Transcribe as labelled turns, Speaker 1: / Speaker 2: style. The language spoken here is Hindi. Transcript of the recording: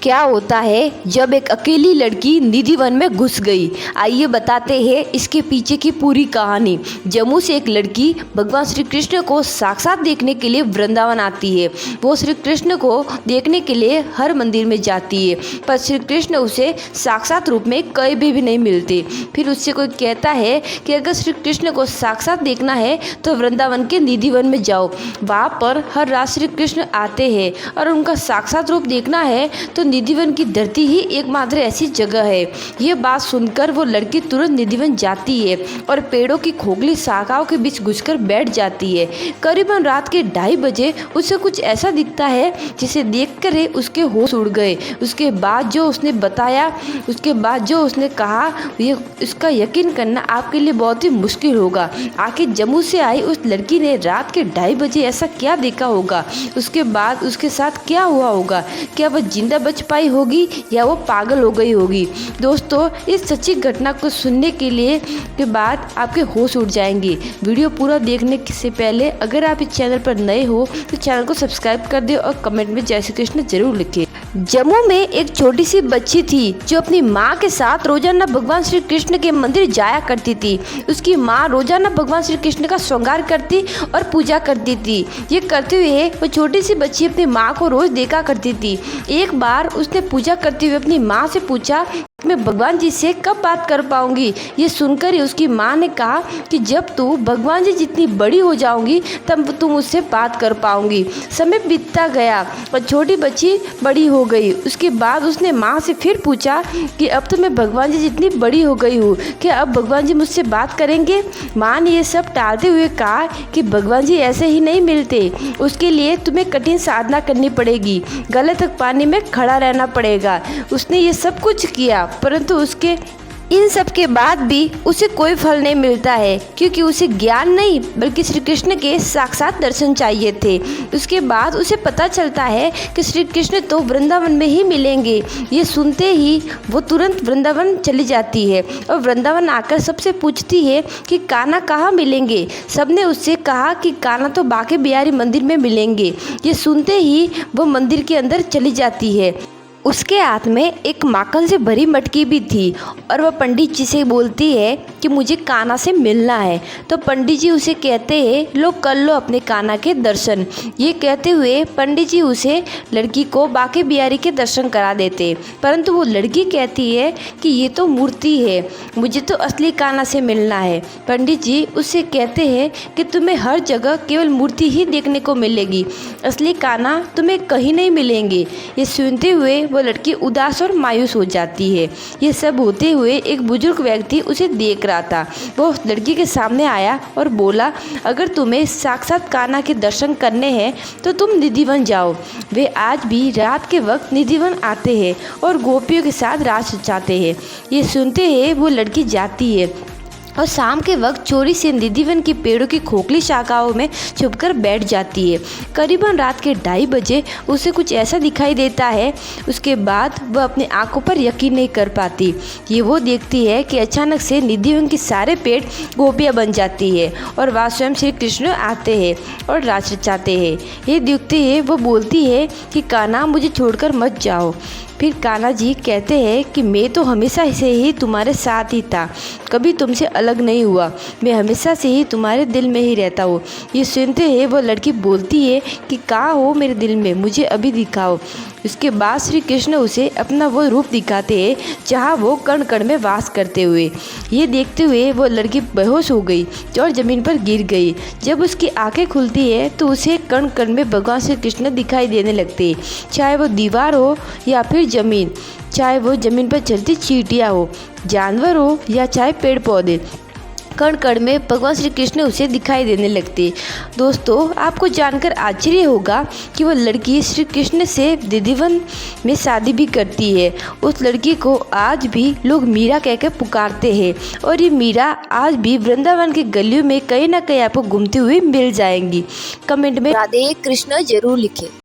Speaker 1: क्या होता है जब एक अकेली लड़की निधि वन में घुस गई। आइए बताते हैं इसके पीछे की पूरी कहानी। जम्मू से एक लड़की भगवान श्री कृष्ण को साक्षात देखने के लिए वृंदावन आती है। वो श्री कृष्ण को देखने के लिए हर मंदिर में जाती है, पर श्री कृष्ण उसे साक्षात रूप में कभी भी नहीं मिलते। फिर उससे कोई कहता है कि अगर श्री कृष्ण को साक्षात देखना है तो वृंदावन के निधि वन में जाओ। वहाँ पर हर रात श्री कृष्ण आते हैं और उनका साक्षात रूप देखना है तो निधिवन की धरती ही एकमात्र ऐसी जगह है। ये बात सुनकर वो लड़की तुरंत निधिवन जाती है और पेड़ों की खोखली शाखाओं के बीच घुसकर बैठ जाती है। करीबन रात के 2:30 बजे उसे कुछ ऐसा दिखता है जिसे देखकर ही उसके होश उड़ गए। उसके बाद जो उसने कहा ये उसका यकीन करना आपके लिए बहुत ही मुश्किल होगा। आखिर जम्मू से आई उस लड़की ने रात के 2:30 बजे ऐसा क्या देखा होगा? उसके बाद उसके साथ क्या हुआ होगा? क्या वह जिंदा बच पाई होगी या वो पागल हो गई होगी? दोस्तों, इस सच्ची घटना को सुनने के बाद आपके होश उड़ जाएंगे। वीडियो पूरा देखने से पहले अगर आप इस चैनल पर नए हो तो चैनल को सब्सक्राइब कर दे और कमेंट में जय श्री कृष्ण जरूर लिखें। जम्मू में एक छोटी सी बच्ची थी जो अपनी माँ के साथ रोजाना भगवान श्री कृष्ण के मंदिर जाया करती थी। उसकी माँ रोजाना भगवान श्री कृष्ण का श्रृंगार करती और पूजा करती थी। ये करते हुए वो छोटी सी बच्ची अपनी माँ को रोज देखा करती थी। एक बार उसने पूजा करते हुए अपनी माँ से पूछा, मैं भगवान जी से कब बात कर पाऊंगी? ये सुनकर ही उसकी माँ ने कहा कि जब तू भगवान जी जितनी बड़ी हो जाऊंगी तब तुम उससे बात कर पाऊंगी। समय बीतता गया और छोटी बच्ची बड़ी हो गई। उसके बाद उसने माँ से फिर पूछा कि अब तो मैं भगवान जी जितनी बड़ी हो गई हूँ, क्या अब भगवान जी मुझसे बात करेंगे? माँ ने ये सब टालते हुए कहा कि भगवान जी ऐसे ही नहीं मिलते, उसके लिए तुम्हें कठिन साधना करनी पड़ेगी, गले तक पानी में खड़ा रहना पड़ेगा। उसने ये सब कुछ किया, परंतु उसके इन सब के बाद भी उसे कोई फल नहीं मिलता है, क्योंकि उसे ज्ञान नहीं बल्कि श्री कृष्ण के साक्षात दर्शन चाहिए थे। उसके बाद उसे पता चलता है कि श्री कृष्ण तो वृंदावन में ही मिलेंगे। ये सुनते ही वो तुरंत वृंदावन चली जाती है और वृंदावन आकर सबसे पूछती है कि कान्हा कहाँ मिलेंगे। सबने उससे कहा कि कान्हा तो बांके बिहारी मंदिर में मिलेंगे। ये सुनते ही वो मंदिर के अंदर चली जाती है। उसके हाथ में एक माखन से भरी मटकी भी थी और वह पंडित जी से बोलती है कि मुझे कान्हा से मिलना है। तो पंडित जी उसे कहते हैं, लो कर लो अपने कान्हा के दर्शन। ये कहते हुए पंडित जी उसे लड़की को बांके बिहारी के दर्शन करा देते, परंतु वो लड़की कहती है कि ये तो मूर्ति है, मुझे तो असली कान्हा से मिलना है। पंडित जी उससे कहते हैं कि तुम्हें हर जगह केवल मूर्ति ही देखने को मिलेगी, असली कान्हा तुम्हें कहीं नहीं मिलेंगे। ये सुनते हुए वो लड़की उदास और मायूस हो जाती है। ये सब होते हुए एक बुजुर्ग व्यक्ति उसे देख रहा था। वो उस लड़की के सामने आया और बोला, अगर तुम्हें साक्षात कान्हा के दर्शन करने हैं तो तुम निधिवन जाओ। वे आज भी रात के वक्त निधिवन आते हैं और गोपियों के साथ रात रचाते हैं। ये सुनते ही वो लड़की जाती है और शाम के वक्त चोरी से निधिवन की पेड़ों की खोखली शाखाओं में छुपकर बैठ जाती है। करीबन रात के 2:30 बजे उसे कुछ ऐसा दिखाई देता है। उसके बाद वह अपनी आंखों पर यकीन नहीं कर पाती। ये वो देखती है कि अचानक से निधिवन के सारे पेड़ गोपियाँ बन जाती है और वह स्वयं श्री कृष्ण आते हैं और रात रचाते हैं। ये देखते ही वो बोलती है कि कान्हा मुझे छोड़कर मत जाओ। फिर कान्हा जी कहते हैं कि मैं तो हमेशा से ही तुम्हारे साथ ही था, कभी तुमसे अलग नहीं हुआ, मैं हमेशा से ही तुम्हारे दिल में ही रहता हूँ। ये सुनते ही वो लड़की बोलती है कि कहाँ हो मेरे दिल में, मुझे अभी दिखाओ। उसके बाद श्री कृष्ण उसे अपना वो रूप दिखाते हैं जहाँ वो कण कण में वास करते हुए। ये देखते हुए वो लड़की बेहोश हो गई और ज़मीन पर गिर गई। जब उसकी आंखें खुलती है तो उसे कण कण में भगवान श्री कृष्ण दिखाई देने लगते हैं, चाहे वो दीवार हो या फिर ज़मीन, चाहे वो ज़मीन पर चलती चींटियाँ हो, जानवर हो या चाहे पेड़ पौधे, कण कण में भगवान श्री कृष्ण उसे दिखाई देने लगते। दोस्तों, आपको जानकर आश्चर्य होगा कि वो लड़की श्री कृष्ण से निधिवन में शादी भी करती है। उस लड़की को आज भी लोग मीरा कहकर पुकारते हैं और ये मीरा आज भी वृंदावन के गलियों में कहीं ना कहीं आपको घूमती हुई मिल जाएंगी। कमेंट में राधे कृष्ण जरूर लिखें।